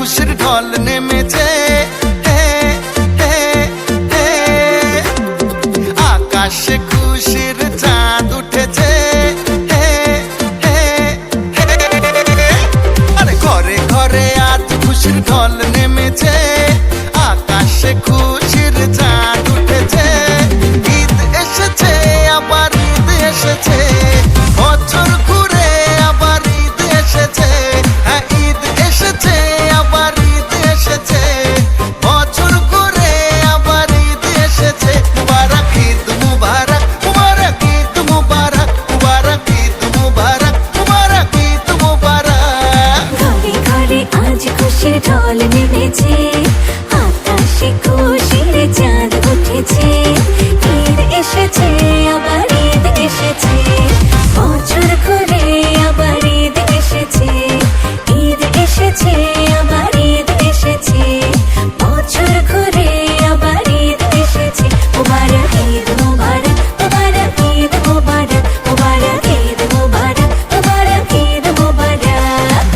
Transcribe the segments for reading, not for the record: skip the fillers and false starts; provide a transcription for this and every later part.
খুশির ঢল নেমেছে, আকাশে খুশির চাঁদ উঠেছে, আরে ঘরে ঘরে আজ খুশির ঢল নেমেছে, আকাশে খুশির চাঁদ উঠেছে। ঈদ এসেছে আবার ঈদ এসেছে, বছর ঘুরে আবার ঈদ এসেছে। হ্যাঁ ঈদ এসেছে আবার ঈদ এসেছে, বছর ঘুরে আবার ঈদ এসেছে। মুবারক ঈদ মুবারক, মুবারক ঈদ মুবারক, মুবারক ঈদ মুবারক, মুবারক ঈদ মুবারক। ঘরে ঘরে আজ খুশির ঢল নেমেছে, আকাশে খুশির চাঁদ উঠেছে। ঈদ এসেছে আবার ঈদ এসেছে, বছর ঘুরে আবার ঈদ এসেছে। ঈদ এসেছে আবার ঈদ এসেছে, বছর ঘুরে আবার ঈদ এসেছে। মুবারক ঈদ মুবারক, মুবারক ঈদ মুবারক, মুবারক ঈদ মুবারক, মুবারক ঈদ মুবারক।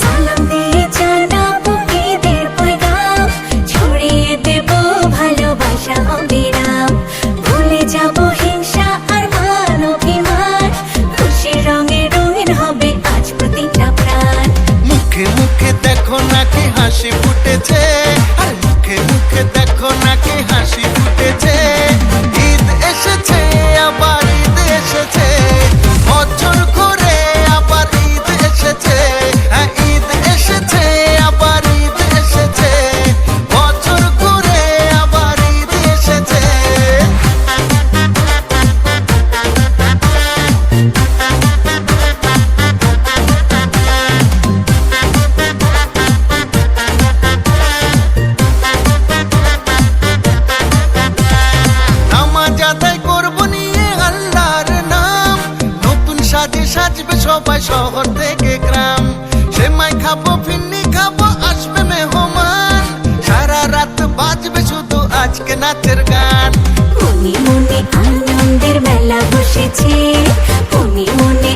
সালাম দিয়ে জানাবো ঈদের পয়গাম, ছড়িয়ে দেব ভালোবাসা অবিরাম। ভুলে যাব হিংসা আর মান অভিমান, খুশির রঙে রঙিন হবে আজ প্রতিটা প্রাণ। মুখে মুখে দেখো নাকি হাসি ফুটেছে, আর মুখে মুখে দেখো নাকি হাসি ফুটেছে। ঈদ এসেছে আবার ঈদ এসেছে, বছর ঘুরে আবার ঈদ এসেছে। হ্যাঁ ঈদ এসেছে আবার ঈদ এসেছে, বছর ঘুরে আবার ঈদ এসেছে। নামাজ আদায় করবো নিয়ে আল্লাহর নাম, নতুন সাজে সাজবে সবাই শহর থেকে গ্রাম। সেমাই খাবো ফিন্নি খাবো আসবে মেহমান, সারা রাত বাজবে শুধু আজকে নাচের গান। মনে মনে আনন্দের মেলা বসেছে, মনে মনে